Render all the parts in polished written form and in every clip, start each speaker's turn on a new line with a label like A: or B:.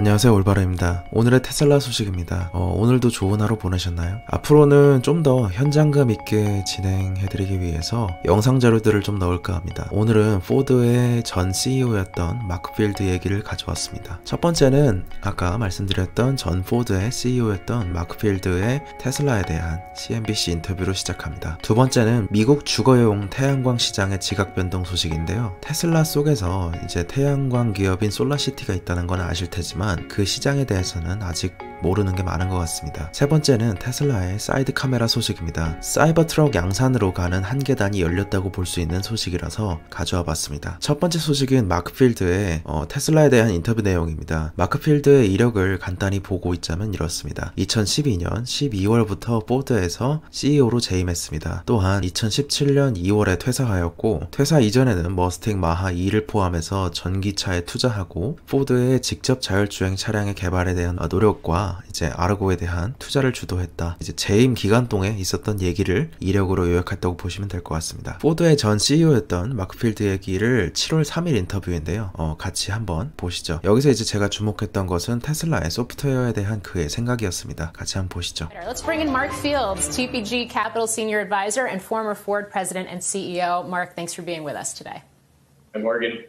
A: 안녕하세요, 올바르입니다. 오늘의 테슬라 소식입니다. 오늘도 좋은 하루 보내셨나요? 앞으로는 좀 더 현장감 있게 진행해드리기 위해서 영상 자료들을 좀 넣을까 합니다. 오늘은 포드의 전 CEO였던 마크 필드 얘기를 가져왔습니다. 첫 번째는 아까 말씀드렸던 전 포드의 CEO였던 마크 필드의 테슬라에 대한 CNBC 인터뷰로 시작합니다. 두 번째는 미국 주거용 태양광 시장의 지각 변동 소식인데요. 테슬라 속에서 이제 태양광 기업인 솔라시티가 있다는 건 아실 테지만 그 시장에 대해서는 아직 모르는 게 많은 것 같습니다. 세 번째는 테슬라의 사이드카메라 소식입니다. 사이버트럭 양산으로 가는 한 계단이 열렸다고 볼 수 있는 소식이라서 가져와 봤습니다. 첫 번째 소식은 마크 필드의 테슬라에 대한 인터뷰 내용입니다. 마크 필드의 이력을 간단히 보고 있자면 이렇습니다. 2012년 12월부터 포드에서 CEO로 재임했습니다. 또한 2017년 2월에 퇴사하였고, 퇴사 이전에는 머스탱 마하 2를 포함해서 전기차에 투자하고 포드의 직접 자율주행 차량의 개발에 대한 노력과 이제 아르고에 대한 투자를 주도했다. 이제 재임 기간 동에 있었던 얘기를 이력으로 요약했다고 보시면 될 것 같습니다. 포드의 전 CEO였던 마크 필드 얘기를 7월 3일 인터뷰인데요. 같이 한번 보시죠. 여기서 이제 제가 주목했던 것은 테슬라의 소프트웨어에 대한 그의 생각이었습니다. 같이 한번 보시죠.
B: Let's bring in Mark Fields, TPG Capital Senior Advisor and former Ford President and CEO. Mark, thanks for being with us today.
C: Hi, Morgan.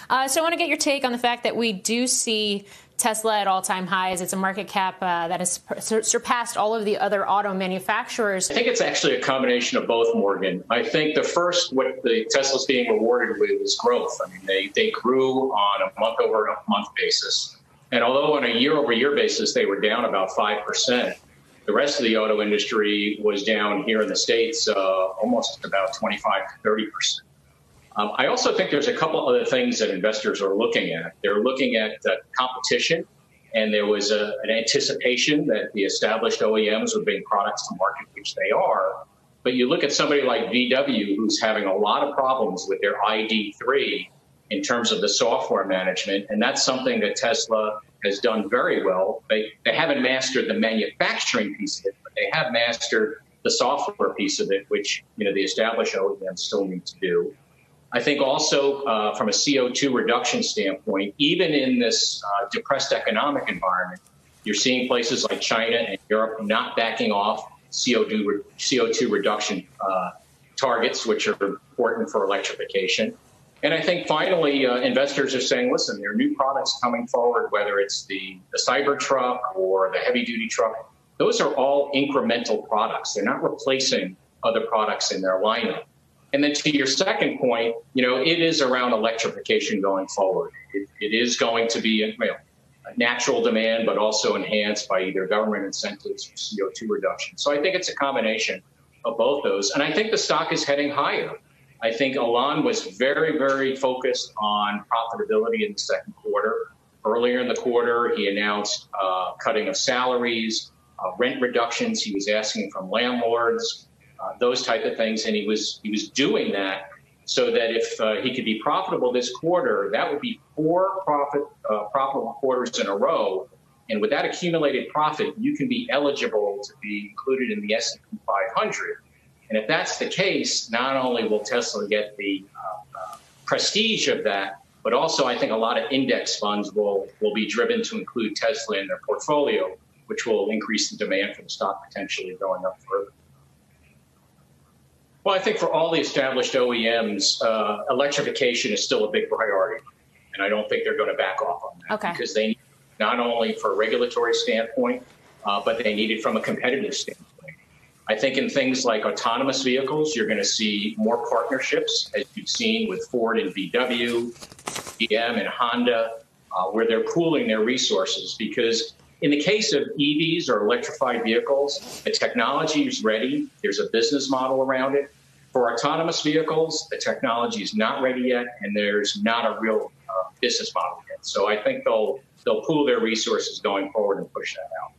B: So I want to get your take on the fact that we do see Tesla at all-time highs. It's a market cap that has surpassed all of the other auto manufacturers.
C: I think it's actually a combination of both, Morgan. I think the first, what the Tesla's being rewarded with is growth. I mean, they grew on a month-over-month basis. And although on a year-over-year basis, they were down about 5%, the rest of the auto industry was down here in the States almost about 25 to 30%. I also think there's a couple other things that investors are looking at. They're looking at competition, and there was an anticipation that the established OEMs would bring products to market, which they are. But you look at somebody like VW, who's having a lot of problems with their ID3 in terms of the software management, and that's something that Tesla has done very well. They haven't mastered the manufacturing piece of it, but they have mastered the software piece of it, which the established OEMs still need to do. I think also from a CO2 reduction standpoint, even in this depressed economic environment, you're seeing places like China and Europe not backing off CO2 reduction targets, which are important for electrification. And I think finally, investors are saying, listen, there are new products coming forward, whether it's the Cybertruck or the heavy-duty truck. Those are all incremental products. They're not replacing other products in their lineup. And then to your second point, it is around electrification going forward. It is going to be a natural demand, but also enhanced by either government incentives or CO2 reduction. So I think it's a combination of both those. And I think the stock is heading higher. I think Elon was very, very focused on profitability in the second quarter. Earlier in the quarter, he announced cutting of salaries, rent reductions he was asking from landlords. Those type of things, and he was doing that so that if he could be profitable this quarter, that would be 4 profitable quarters in a row, and with that accumulated profit, you can be eligible to be included in the S&P 500. And if that's the case, not only will Tesla get the prestige of that, but also I think a lot of index funds will be driven to include Tesla in their portfolio, which will increase the demand for the stock potentially going up further. Well, I think for all the established OEMs, electrification is still a big priority. And I don't think they're going to back off on that.
B: Okay.
C: Because they need it not only for a regulatory standpoint, but they need it from a competitive standpoint. I think in things like autonomous vehicles, you're going to see more partnerships, as you've seen with Ford and VW, GM and Honda, where they're pooling their resources. Because in the case of EVs or electrified vehicles, the technology is ready. There's a business model around it. For autonomous vehicles, the technology is not ready yet, and there's not a real business model yet. So I think they'll pool their resources going forward and push that out.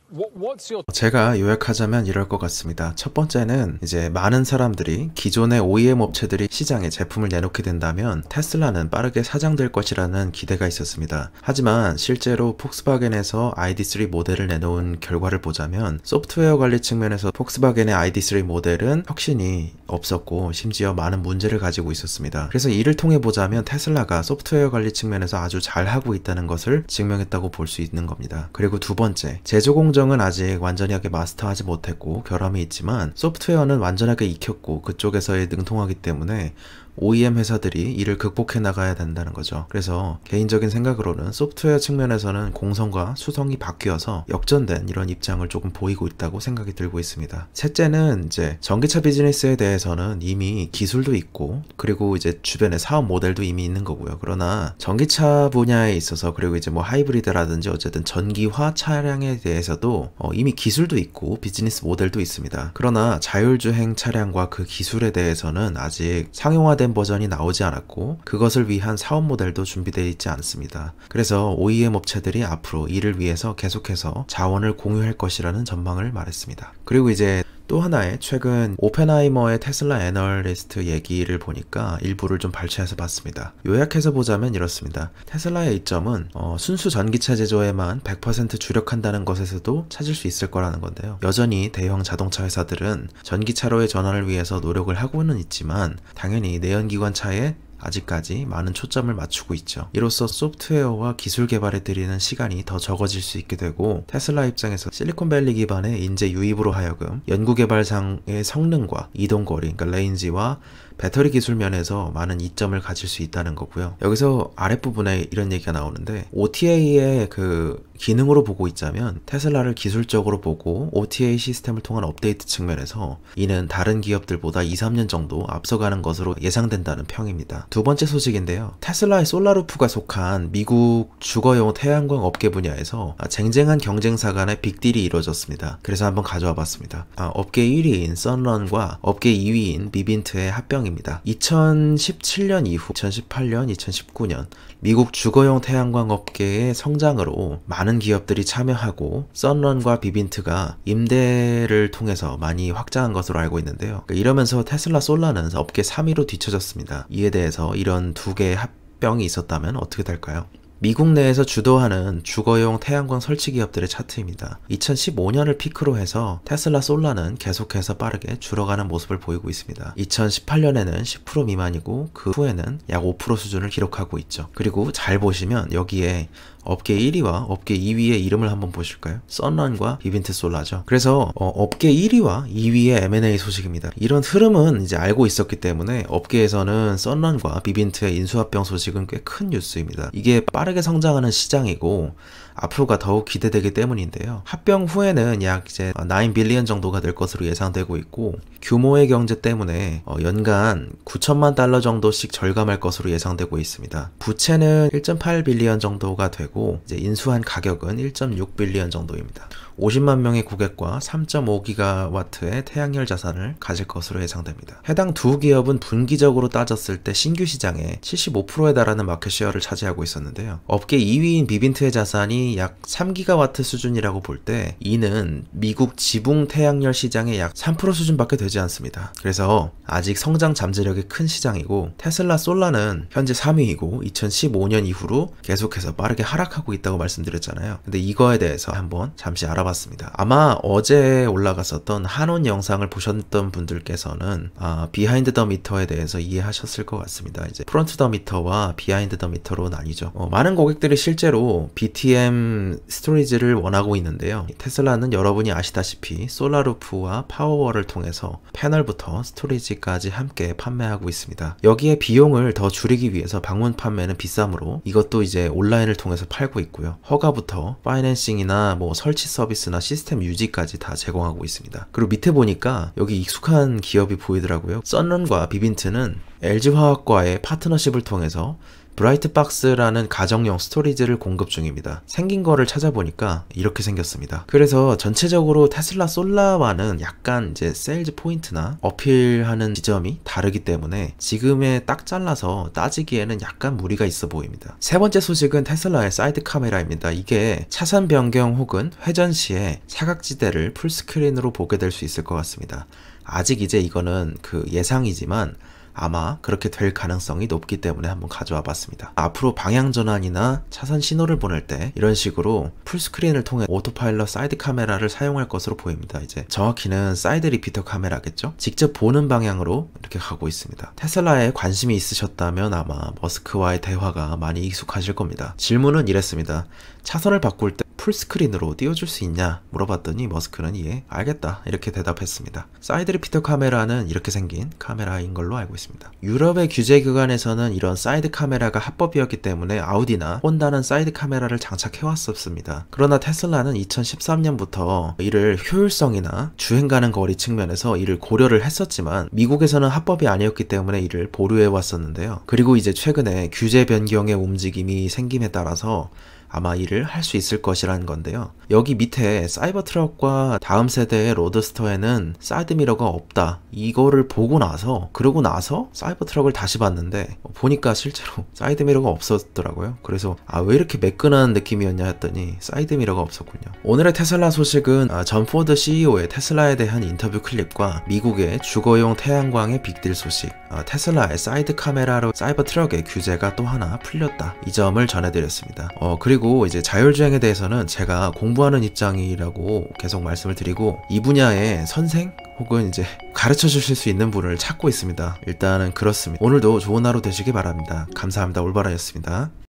A: 제가 요약하자면 이럴 것 같습니다. 첫 번째는 이제 많은 사람들이 기존의 OEM 업체들이 시장에 제품을 내놓게 된다면 테슬라는 빠르게 사장될 것이라는 기대가 있었습니다. 하지만 실제로 폭스바겐에서 ID3 모델을 내놓은 결과를 보자면 소프트웨어 관리 측면에서 폭스바겐의 ID3 모델은 혁신이 없었고 심지어 많은 문제를 가지고 있었습니다. 그래서 이를 통해 보자면 테슬라가 소프트웨어 관리 측면에서 아주 잘하고 있다는 것을 증명했다고 볼 수 있는 겁니다. 그리고 두 번째, 제조 공정은 아직 완전하게 마스터하지 못했고 결함이 있지만 소프트웨어는 완전하게 익혔고 그쪽에서의 능통하기 때문에 OEM 회사들이 이를 극복해 나가야 된다는 거죠. 그래서 개인적인 생각으로는 소프트웨어 측면에서는 공성과 수성이 바뀌어서 역전된 이런 입장을 조금 보이고 있다고 생각이 들고 있습니다. 셋째는 이제 전기차 비즈니스에 대해서는 이미 기술도 있고 그리고 이제 주변에 사업 모델도 이미 있는 거고요. 그러나 전기차 분야에 있어서 그리고 이제 뭐 하이브리드라든지 어쨌든 전기화 차량에 대해서도 이미 기술도 있고 비즈니스 모델도 있습니다. 그러나 자율주행 차량과 그 기술에 대해서는 아직 상용화된 버전이 나오지 않았고 그것을 위한 사업 모델도 준비되어 있지 않습니다. 그래서 OEM 업체들이 앞으로 이를 위해서 계속해서 자원을 공유할 것이라는 전망을 말했습니다. 그리고 이제 또 하나의 최근 오펜하이머의 테슬라 애널리스트 얘기를 보니까 일부를 좀 발췌해서 봤습니다. 요약해서 보자면 이렇습니다. 테슬라의 이점은 순수 전기차 제조에만 100% 주력한다는 것에서도 찾을 수 있을 거라는 건데요. 여전히 대형 자동차 회사들은 전기차로의 전환을 위해서 노력을 하고는 있지만 당연히 내연기관차에 아직까지 많은 초점을 맞추고 있죠. 이로써 소프트웨어와 기술 개발에 들이는 시간이 더 적어질 수 있게 되고 테슬라 입장에서 실리콘밸리 기반의 인재 유입으로 하여금 연구개발상의 성능과 이동거리, 그러니까 레인지와 배터리 기술 면에서 많은 이점을 가질 수 있다는 거고요. 여기서 아랫부분에 이런 얘기가 나오는데 OTA의 그 기능으로 보고 있자면 테슬라를 기술적으로 보고 OTA 시스템을 통한 업데이트 측면에서 이는 다른 기업들보다 2-3년 정도 앞서가는 것으로 예상된다는 평입니다. 두 번째 소식인데요. 테슬라의 솔라루프가 속한 미국 주거용 태양광 업계 분야에서 쟁쟁한 경쟁사 간의 빅딜이 이루어졌습니다. 그래서 한번 가져와 봤습니다. 업계 1위인 썬런과 업계 2위인 비빈트의 합병입니다. 2017년 이후 2018년, 2019년 미국 주거용 태양광 업계의 성장으로 많은 기업들이 참여하고 썬런과 비빈트가 임대를 통해서 많이 확장한 것으로 알고 있는데요. 이러면서 테슬라 솔라는 업계 3위로 뒤쳐졌습니다. 이에 대해서 이런 두 개의 합병이 있었다면 어떻게 될까요? 미국 내에서 주도하는 주거용 태양광 설치 기업들의 차트입니다. 2015년을 피크로 해서 테슬라 솔라는 계속해서 빠르게 줄어가는 모습을 보이고 있습니다. 2018년에는 10% 미만이고 그 후에는 약 5% 수준을 기록하고 있죠. 그리고 잘 보시면 여기에 업계 1위와 업계 2위의 이름을 한번 보실까요? 썬런과 비빈트 솔라죠. 그래서 업계 1위와 2위의 M&A 소식입니다. 이런 흐름은 이제 알고 있었기 때문에 업계에서는 썬런과 비빈트의 인수합병 소식은 꽤 큰 뉴스입니다. 이게 빠르게 성장하는 시장이고 앞으로가 더욱 기대되기 때문인데요. 합병 후에는 약 이제 9 빌리언 정도가 될 것으로 예상되고 있고 규모의 경제 때문에 연간 9천만 달러 정도씩 절감할 것으로 예상되고 있습니다. 부채는 1.8 빌리언 정도가 되고 이제 인수한 가격은 1.6 빌리언 정도입니다. 50만 명의 고객과 3.5기가와트의 태양열 자산을 가질 것으로 예상됩니다. 해당 두 기업은 분기적으로 따졌을 때 신규 시장의 75%에 달하는 마켓쉐어를 차지하고 있었는데요. 업계 2위인 비빈트의 자산이 약 3기가와트 수준이라고 볼 때 이는 미국 지붕 태양열 시장의 약 3% 수준밖에 되지 않습니다. 그래서 아직 성장 잠재력이 큰 시장이고 테슬라 솔라는 현재 3위이고 2015년 이후로 계속해서 빠르게 하락하고 있다고 말씀드렸잖아요. 근데 이거에 대해서 한번 잠시 알아봤습니다. 아마 어제 올라갔었던 한온 영상을 보셨던 분들께서는 비하인드 더 미터에 대해서 이해하셨을 것 같습니다. 이제 프론트 더 미터와 비하인드 더 미터로 나뉘죠. 많은 고객들이 실제로 BTM 스토리지를 원하고 있는데요. 테슬라는 여러분이 아시다시피 솔라루프와 파워월을 통해서 패널부터 스토리지까지 함께 판매하고 있습니다. 여기에 비용을 더 줄이기 위해서 방문 판매는 비싸므로 이것도 이제 온라인을 통해서 팔고 있고요. 허가부터 파이낸싱이나 뭐 설치 서비스나 시스템 유지까지 다 제공하고 있습니다. 그리고 밑에 보니까 여기 익숙한 기업이 보이더라고요. 썬런과 비빈트는 LG화학과의 파트너십을 통해서 브라이트박스라는 가정용 스토리지를 공급 중입니다. 생긴 거를 찾아보니까 이렇게 생겼습니다. 그래서 전체적으로 테슬라 솔라와는 약간 이제 세일즈 포인트나 어필하는 지점이 다르기 때문에 지금에 딱 잘라서 따지기에는 약간 무리가 있어 보입니다. 세 번째 소식은 테슬라의 사이드 카메라입니다. 이게 차선 변경 혹은 회전 시에 사각지대를 풀스크린으로 보게 될 수 있을 것 같습니다. 아직 이제 이거는 그 예상이지만 아마 그렇게 될 가능성이 높기 때문에 한번 가져와 봤습니다. 앞으로 방향 전환이나 차선 신호를 보낼 때 이런 식으로 풀스크린을 통해 오토파일럿 사이드 카메라를 사용할 것으로 보입니다. 이제 정확히는 사이드 리피터 카메라겠죠? 직접 보는 방향으로 이렇게 가고 있습니다. 테슬라에 관심이 있으셨다면 아마 머스크와의 대화가 많이 익숙하실 겁니다. 질문은 이랬습니다. 차선을 바꿀 때 풀스크린으로 띄워줄 수 있냐 물어봤더니 머스크는 예, 알겠다 이렇게 대답했습니다. 사이드 리피터 카메라는 이렇게 생긴 카메라인 걸로 알고 있습니다. 유럽의 규제 기관에서는 이런 사이드 카메라가 합법이었기 때문에 아우디나 혼다는 사이드 카메라를 장착해 왔었습니다. 그러나 테슬라는 2013년부터 이를 효율성이나 주행 가능 거리 측면에서 이를 고려를 했었지만 미국에서는 합법이 아니었기 때문에 이를 보류해 왔었는데요. 그리고 이제 최근에 규제 변경의 움직임이 생김에 따라서 아마 이를 할 수 있을 것이라는 건데요. 여기 밑에 사이버트럭과 다음 세대의 로드스터에는 사이드미러가 없다. 이거를 보고 나서 그러고 나서 사이버트럭을 다시 봤는데 보니까 실제로 사이드미러가 없었더라고요. 그래서 왜 이렇게 매끈한 느낌이었냐 했더니 사이드미러가 없었군요. 오늘의 테슬라 소식은 전 포드 CEO의 테슬라에 대한 인터뷰 클립과 미국의 주거용 태양광의 빅딜 소식, 테슬라의 사이드 카메라로 사이버트럭의 규제가 또 하나 풀렸다. 이 점을 전해드렸습니다. 그리고 이제 자율주행에 대해서는 제가 공부하는 입장이라고 계속 말씀을 드리고 이 분야의 선생 혹은 이제 가르쳐 주실 수 있는 분을 찾고 있습니다. 일단은 그렇습니다. 오늘도 좋은 하루 되시기 바랍니다. 감사합니다. 올바라였습니다.